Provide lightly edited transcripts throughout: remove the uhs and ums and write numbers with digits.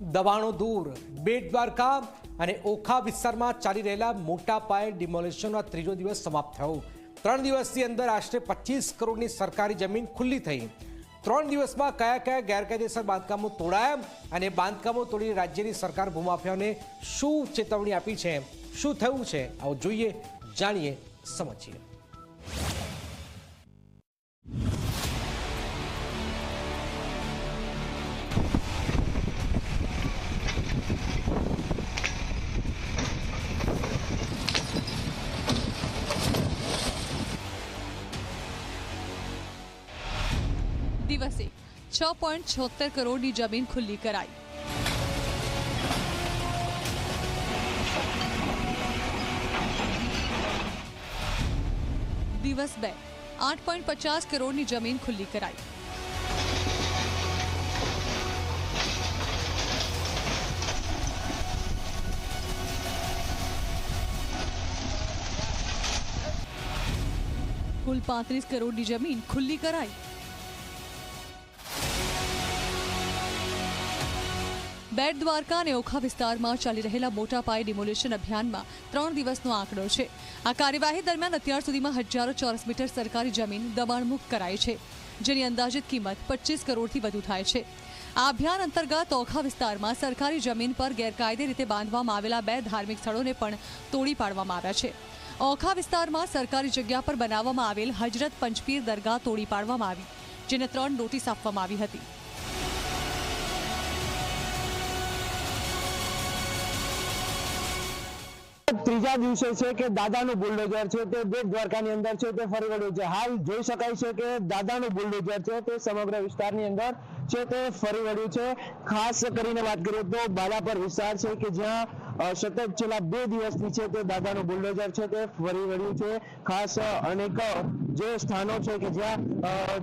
દબાણો દૂર બેટ દ્વારકા અને ઓખા વિસ્તારમાં ચાલી રહેલા મોટા પાયે ડિમોલિશનનો ત્રીજો દિવસ સમાપ્ત થયો। 3 દિવસની અંદર આશરે 25 કરોડની સરકારી જમીન ખુલ્લી થઈ। 3 દિવસમાં કયા ગેરકાયદેસર બાંધકામો તોડાયા અને બાંધકામો તોડી રાજ્યની સરકાર ભૂમાફિયાઓને શું ચેતવણી આપી છે, શું થયું છે, આવો જોઈએ, જાણીએ, સમજીએ। દિવસે 6.76 કરોડની જમીન ખુલ્લી કરાઈ। દિવસ 2 8.50 કરોડની જમીન ખુલ્લી કરાઈ। કુલ 35 કરોડની જમીન ખુલ્લી કરાઈ। બેટ દ્વારકા અને ઓખા વિસ્તારમાં ચાલી રહેલા મોટા પાયે ડિમોલિશન અભિયાનમાં 3 દિવસનો આંકડો છે। આ કાર્યવાહી દરમિયાન અત્યાર સુધીમાં હજારો ચોરસ મીટર સરકારી જમીન દબાણમુક્ત કરાઈ છે, જેની અંદાજિત કિંમત 25 કરોડથી વધુ થાય છે। આ અભિયાન અંતર્ગત ઓખા વિસ્તારમાં સરકારી જમીન પર ગેરકાયદે રીતે બાંધવામાં આવેલા 2 ધાર્મિક સ્થળોને પણ તોડી પાડવામાં આવ્યા છે। ઓખા વિસ્તારમાં સરકારી જગ્યા પર બનાવવામાં આવેલ હજરત પંચપીર દરગાહ તોડી પાડવામાં આવી, જેને 3 નોટિસ આપવામાં આવી હતી। ત્રીજા દિવસે છે કે દાદાનું બુલડોઝર છે તે બેટ દ્વારકાની અંદર છે તે ફરી વળ્યું છે। હાલ જોઈ શકાય છે કે દાદાનું બુલડોઝર છે તે સમગ્ર વિસ્તારની અંદર છે તે ફરી વળ્યું છે। ખાસ કરીને વાત કરીએ તો બાલાપર વિસ્તાર છે કે જ્યાં સતત છેલ્લા 2 દિવસથી છે તે દાદાનું બુલડોઝર છે તે ફરી વળ્યું છે। ખાસ અનેક જે સ્થાનો છે કે જ્યાં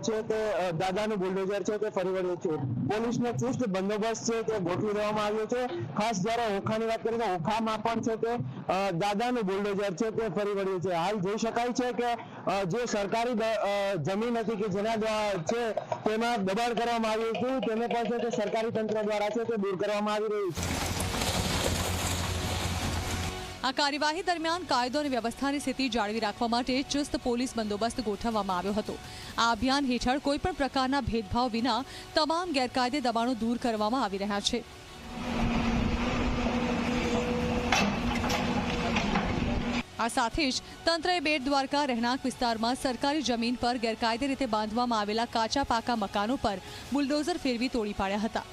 છે તે દાદાનું બુલડોઝર છે તે ફરી વળ્યું છે। પોલીસનો ચુસ્ત બંદોબસ્ત છે તે ગોઠવી દેવામાં આવ્યો છે। ખાસ જ્યારે ઓખાની વાત કરીએ તો ઓખામાં પણ છે તે દાદાનું બુલડોઝર છે તે ફરી વળ્યું છે। હાલ જોઈ શકાય છે કે જે સરકારી જમીન હતી કે જેના છે તેમાં દબાણ કરવામાં આવ્યું હતું તેને પણ છે તે સરકારી તંત્ર દ્વારા છે તે દૂર કરવામાં આવી રહ્યું છે। આ કાર્યવાહી દરમિયાન કાયદો અને વ્યવસ્થાની સ્થિતિ જાળવી રાખવા માટે ચુસ્ત પોલીસ બંદોબસ્ત ગોઠવવામાં આવ્યો હતો। આ અભિયાન હેઠળ કોઈપણ પ્રકારના ભેદભાવ વિના તમામ ગેરકાયદે દબાણો દૂર કરવામાં આવી રહ્યા છે। આ સાથે જ તંત્રએ બેટ દ્વારકા રહેણાંક વિસ્તારમાં સરકારી જમીન પર ગેરકાયદે રીતે બાંધવામાં આવેલા કાચા પાકા મકાનો પર બુલડોઝર ફેરવી તોડી પાડ્યા હતા।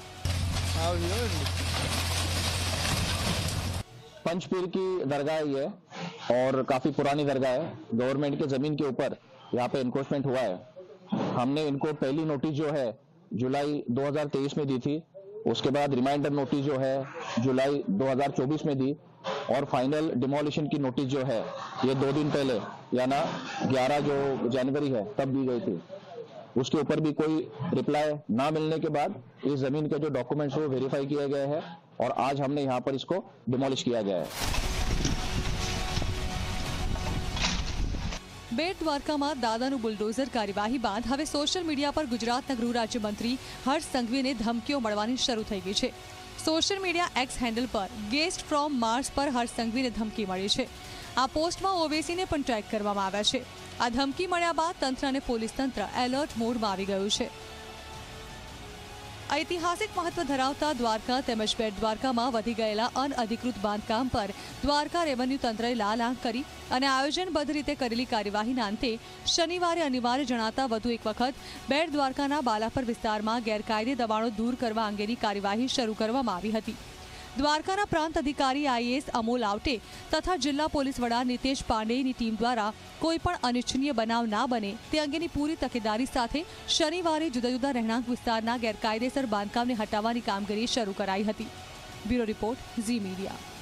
पंचपीर की दरगाह ही है और काफी पुरानी दरगाह है। गवर्नमेंट के जमीन के ऊपर यहाँ पे इनक्रोचमेंट हुआ है। हमने इनको पहली नोटिस जो है जुलाई 2023 में दी थी, उसके बाद रिमाइंडर नोटिस जो है जुलाई 2024 में दी और फाइनल डिमोलिशन की नोटिस जो है ये 2 दिन पहले यानी 11 जो जनवरी है तब दी गई थी। उसके ऊपर भी कोई रिप्लाई ना मिलने के बाद इस जमीन के जो डॉक्यूमेंट्स वो वेरीफाई किए गए हैं और आज हमने यहाँ पर इसको डिमोलिश किया गया है। બેટ દ્વારકામાં દાદાનું બુલડોઝર કાર્યવાહી બાદ હવે સોશિયલ મીડિયા પર ગુજરાતના ગૃહ રાજ્યમંત્રી હર્ષ સંઘવીને ધમકીઓ મળવાની શરૂ થઈ ગઈ છે। સોશિયલ મીડિયા એક્સ હેન્ડલ પર ગેસ્ટ ફ્રોમ માર્સ પર હર્ષ સંઘવીને ધમકી મળી છે। આ પોસ્ટમાં ઓવેસીને પણ ટેગ કરવામાં આવ્યા છે। આ ધમકી મળ્યા બાદ તંત્ર અને પોલીસ તંત્ર એલર્ટ મોડમાં આવી ગયું છે। ઐતિહાસિક મહત્વ ધરાવતા દ્વારકા તેમજ બેટ દ્વારકામાં વધી ગયેલા અનઅધિકૃત બાંધકામ પર દ્વારકા રેવન્યુ તંત્રએ લાલ આંખ કરી અને આયોજનબદ્ધ રીતે કરેલી કાર્યવાહીના અંતે શનિવારે અનિવાર્ય જણાતા વધુ એક વખત બેટ દ્વારકાના બાલાપર વિસ્તારમાં ગેરકાયદે દબાણો દૂર કરવા અંગેની કાર્યવાહી શરૂ કરવામાં આવી હતી। દ્વારકાના પ્રાંત અધિકારી આઈએએસ અમોલ આવટે તથા જિલ્લા પોલીસ વડા નિતેશ પાંડેની ટીમ દ્વારા કોઈપણ અનિચ્છનીય બનાવ ના બને તે અંગેની પૂરી તકેદારી સાથે શનિવારે જુદા જુદા રહેણાંક વિસ્તારના ગેરકાયદેસર બાંધકામને હટાવવાની કામગીરી શરૂ કરાઈ હતી। Bureau report Zee media.